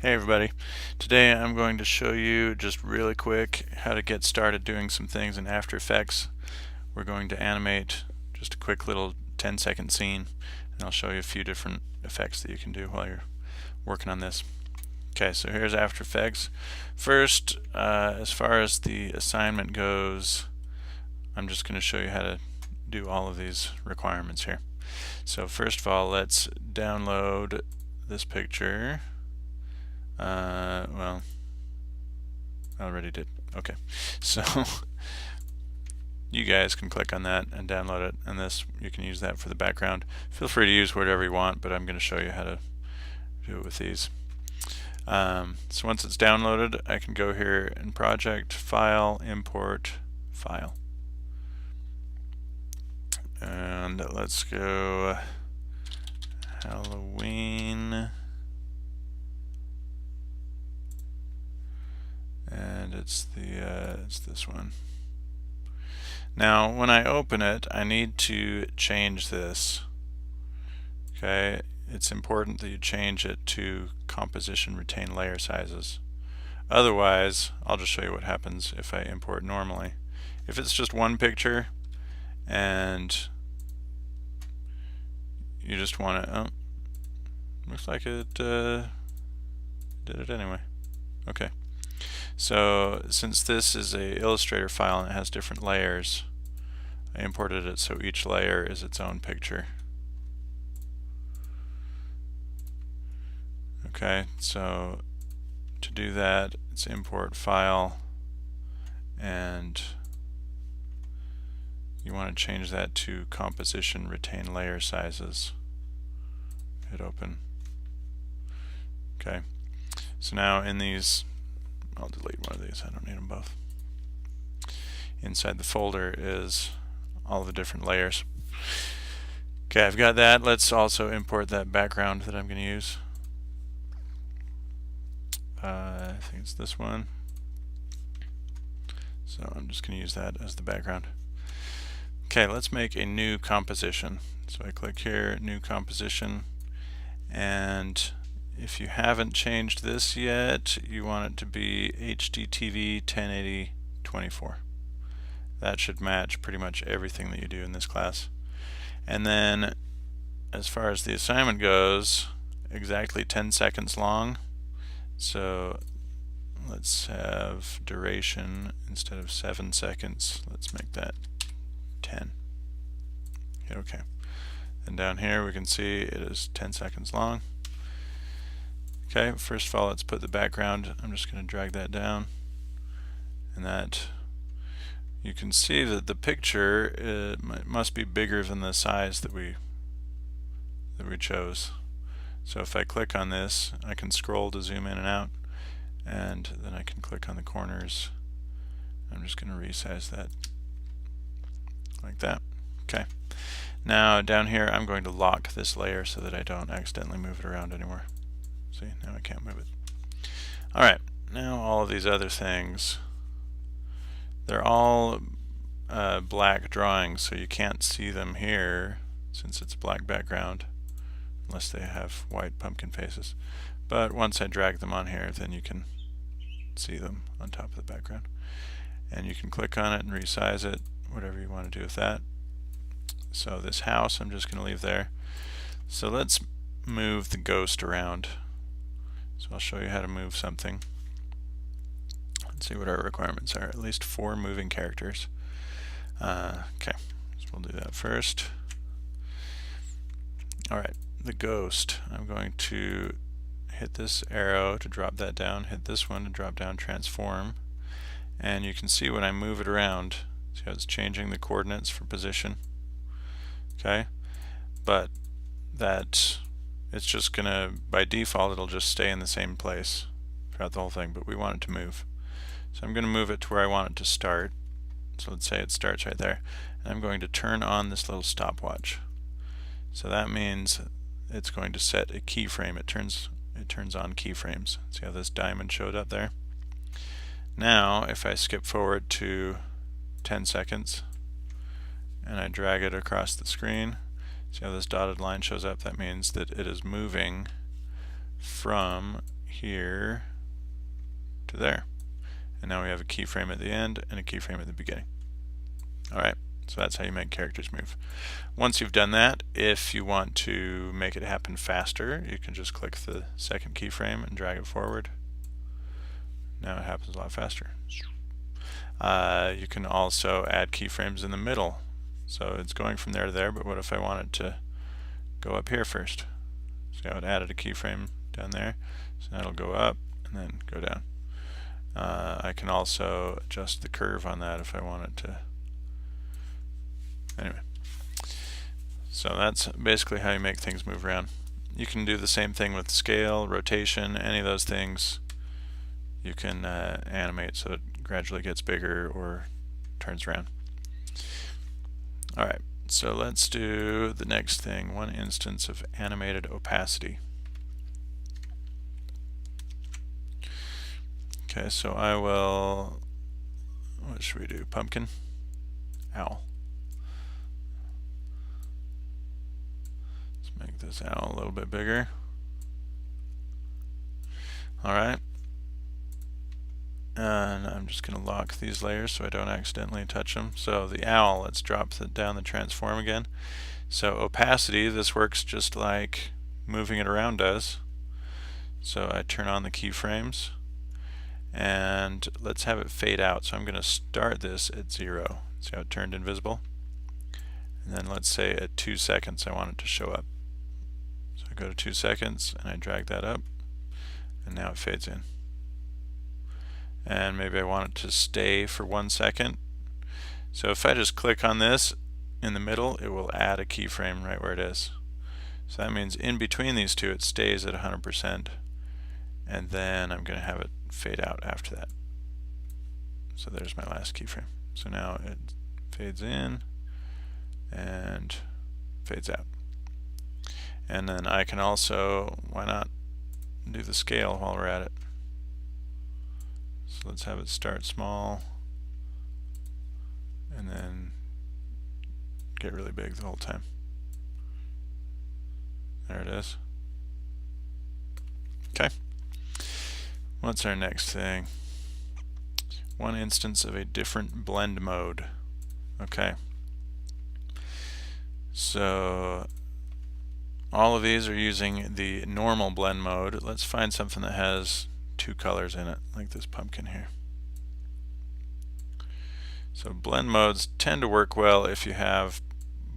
Hey everybody, today I'm going to show you just really quick how to get started doing some things in After Effects. We're going to animate just a quick little 10-second scene, and I'll show you a few different effects that you can do while you're working on this. Okay, so here's After Effects. First, as far as the assignment goes, I'm just going to show you how to do all of these requirements here. So first of all, let's download this picture. Well, I already did. Okay, so you guys can click on that and download it, and this you can use that for the background. Feel free to use whatever you want, but I'm going to show you how to do it with these. So once it's downloaded, I can go here in Project, File, Import, File. And let's go Halloween. And it's this one. Now when I open it, I need to change this. Okay, it's important that you change it to composition retain layer sizes. Otherwise, I'll just show you what happens if I import normally. If it's just one picture and you just want to, looks like it did it anyway. Okay. So since this is a Illustrator file and it has different layers, I imported it so each layer is its own picture. Okay, so to do that, it's import file, and you want to change that to composition retain layer sizes. Hit open. Okay, so now in these, I'll delete one of these, I don't need them both. Inside the folder is all the different layers. Okay, I've got that. Let's also import that background that I'm going to use. I think it's this one. So I'm just going to use that as the background. Okay, let's make a new composition. So I click here, new composition, and if you haven't changed this yet, you want it to be HDTV 1080-24. That should match pretty much everything that you do in this class. And then as far as the assignment goes, exactly 10 seconds long. So let's have duration instead of 7 seconds. Let's make that 10. Hit OK. And down here we can see it is 10 seconds long. Okay, first of all, let's put the background. I'm just going to drag that down, and that you can see that the picture must be bigger than the size that we chose. So if I click on this, I can scroll to zoom in and out, and then I can click on the corners. I'm just going to resize that like that. Okay. Now down here I'm going to lock this layer so that I don't accidentally move it around anymore. See, now I can't move it. Alright, now all of these other things, they're all black drawings, so you can't see them here since it's a black background unless they have white pumpkin faces. But once I drag them on here, then you can see them on top of the background. And you can click on it and resize it, whatever you want to do with that. So this house I'm just going to leave there. So let's move the ghost around. So I'll show you how to move something. Let's see what our requirements are. At least 4 moving characters. Okay, so we'll do that first. Alright, the ghost. I'm going to hit this arrow to drop that down, hit this one to drop down transform, and you can see when I move it around, see how it's changing the coordinates for position. Okay, but that it's just gonna, by default, it'll just stay in the same place throughout the whole thing, but we want it to move. So I'm going to move it to where I want it to start. So let's say it starts right there. And I'm going to turn on this little stopwatch. So that means it's going to set a keyframe. It turns on keyframes. See how this diamond showed up there? Now if I skip forward to 10 seconds and I drag it across the screen, see how this dotted line shows up? That means that it is moving from here to there. And now we have a keyframe at the end and a keyframe at the beginning. Alright, so that's how you make characters move. Once you've done that, if you want to make it happen faster, you can just click the second keyframe and drag it forward. Now it happens a lot faster. You can also add keyframes in the middle. So it's going from there to there, but what if I wanted to go up here first? See how it added a keyframe down there? So that'll go up and then go down. I can also adjust the curve on that if I wanted to. Anyway, so that's basically how you make things move around. You can do the same thing with scale, rotation, any of those things. You can animate so it gradually gets bigger or turns around. Alright, so let's do the next thing, one instance of animated opacity. Okay, so I will, what should we do, pumpkin? Owl. Let's make this owl a little bit bigger. Alright. And I'm just going to lock these layers so I don't accidentally touch them. So the owl, let's drop down the transform again. So opacity, this works just like moving it around does. So I turn on the keyframes and let's have it fade out. So I'm going to start this at 0. See how it turned invisible? And then let's say at 2 seconds I want it to show up. So I go to 2 seconds and I drag that up and now it fades in. And maybe I want it to stay for 1 second. So if I just click on this in the middle, it will add a keyframe right where it is. So that means in between these two it stays at 100%, and then I'm going to have it fade out after that. So there's my last keyframe. So now it fades in and fades out. And then I can also, why not do the scale while we're at it? So let's have it start small and then get really big the whole time. There it is. Okay. What's our next thing? One instance of a different blend mode. Okay. So all of these are using the normal blend mode. Let's find something that has 2 colors in it, like this pumpkin here. So blend modes tend to work well if you have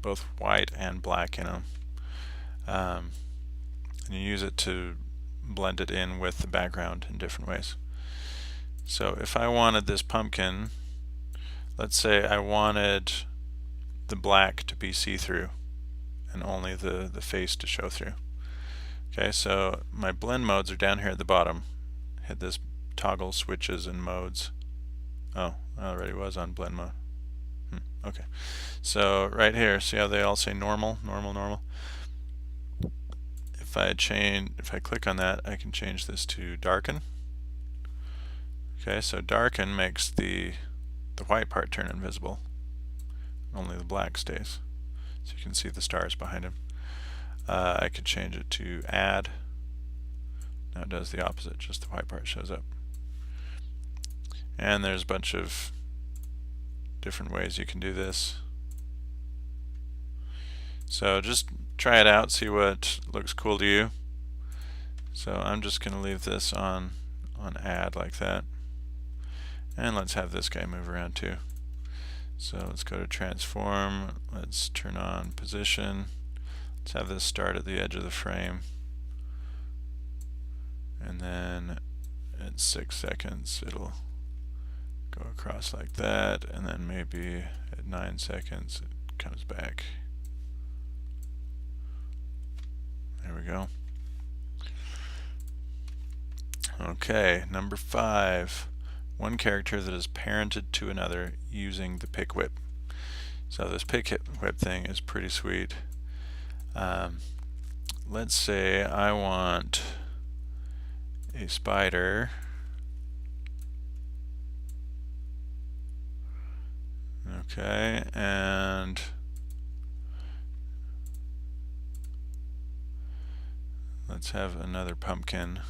both white and black in them. And you use it to blend it in with the background in different ways. So if I wanted this pumpkin, let's say I wanted the black to be see-through and only the face to show through. Okay, so my blend modes are down here at the bottom. Hit this toggle switches and modes. Oh, I already was on blend mode. Okay, so right here, see how they all say normal, normal, normal? If I click on that, I can change this to darken. Okay, so darken makes the white part turn invisible. Only the black stays. So you can see the stars behind him. I could change it to add. Now it does the opposite, just the white part shows up. And there's a bunch of different ways you can do this. So just try it out, see what looks cool to you. So I'm just going to leave this on add like that. And let's have this guy move around too. So let's go to transform, let's turn on position. Let's have this start at the edge of the frame. And then at 6 seconds it'll go across like that, and then maybe at 9 seconds it comes back. There we go. Okay, number 5. One character that is parented to another using the pick whip. So this pick whip thing is pretty sweet. Let's say I want a spider. Okay, and let's have another pumpkin.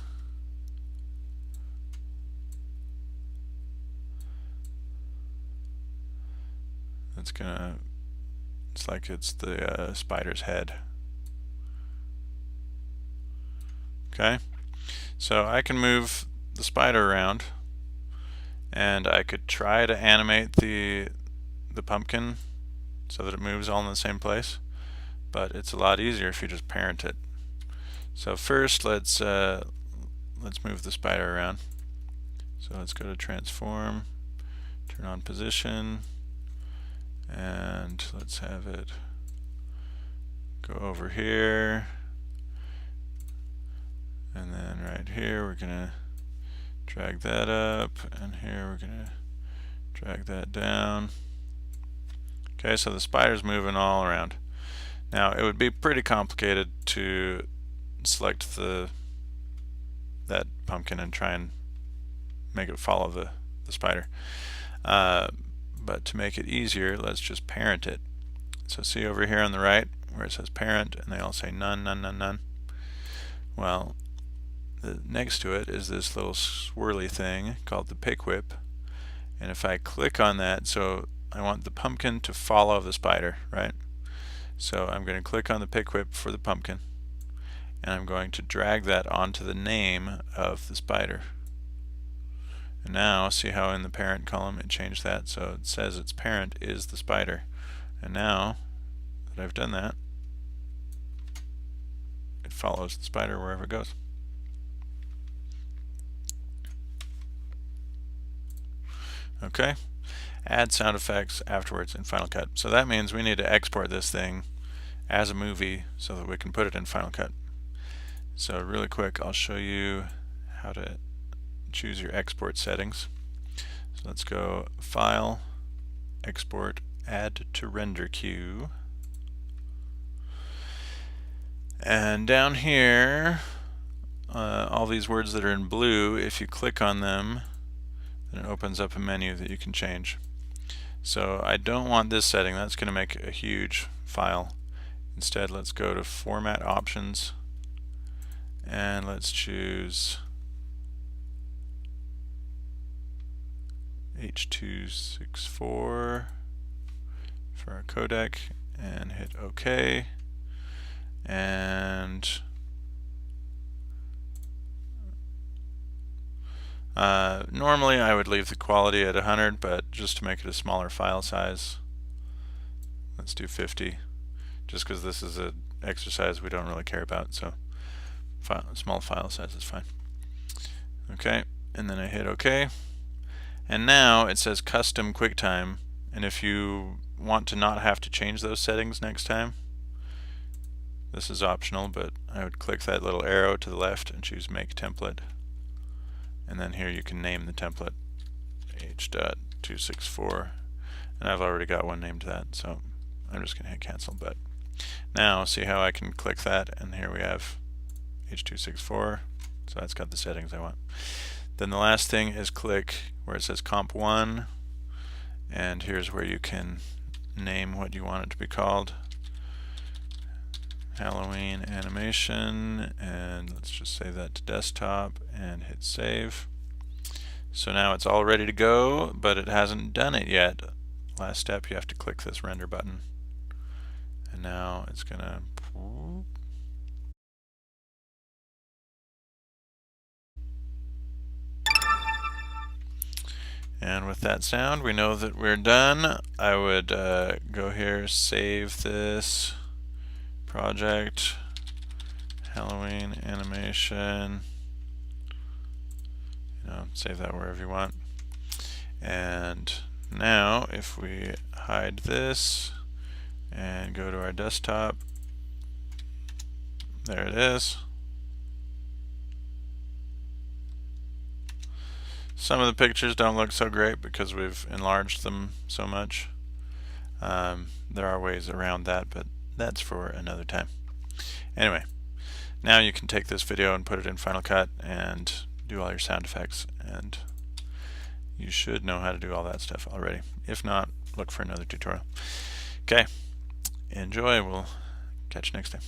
it's like it's the spider's head. Okay, so I can move the spider around, and I could try to animate the pumpkin so that it moves all in the same place, but it's a lot easier if you just parent it. So first let's move the spider around. So let's go to transform, turn on position, and let's have it go over here, and then right here we're gonna drag that up, and here we're gonna drag that down. Okay, so the spider's moving all around. Now it would be pretty complicated to select that pumpkin and try and make it follow the spider. But to make it easier, let's just parent it. So see over here on the right where it says parent, and they all say none, none, none, none. Well, next to it is this little swirly thing called the pick whip, and if I click on that, so I want the pumpkin to follow the spider, right? So I'm going to click on the pick whip for the pumpkin, and I'm going to drag that onto the name of the spider. And now see how in the parent column it changed that, so it says its parent is the spider. And now that I've done that, it follows the spider wherever it goes. Okay, add sound effects afterwards in Final Cut. So that means we need to export this thing as a movie so that we can put it in Final Cut. So really quick, I'll show you how to choose your export settings. So let's go File, Export, Add to Render Queue. And down here, all these words that are in blue, if you click on them, then it opens up a menu that you can change. So I don't want this setting, that's going to make a huge file. Instead, let's go to Format Options, and let's choose H.264 for our codec, and hit OK. And normally I would leave the quality at 100, but just to make it a smaller file size, let's do 50, just because this is an exercise we don't really care about, so small file size is fine. Okay, and then I hit OK, and now it says Custom QuickTime, and if you want to not have to change those settings next time, this is optional, but I would click that little arrow to the left and choose Make Template. And then here you can name the template H.264. And I've already got one named that, so I'm just going to hit Cancel. But now see how I can click that, and here we have H.264. So that's got the settings I want. Then the last thing is click where it says Comp 1. And here's where you can name what you want it to be called. Halloween animation, and let's just save that to desktop and hit save. So now it's all ready to go, but it hasn't done it yet. Last step, you have to click this render button, and now it's gonna and with that sound we know that we're done. I would go here, save this project, Halloween animation, save that wherever you want. And now if we hide this and go to our desktop, there it is. Some of the pictures don't look so great because we've enlarged them so much. There are ways around that, but that's for another time. Anyway, now you can take this video and put it in Final Cut and do all your sound effects, and you should know how to do all that stuff already. If not, look for another tutorial. Okay, enjoy. We'll catch you next time.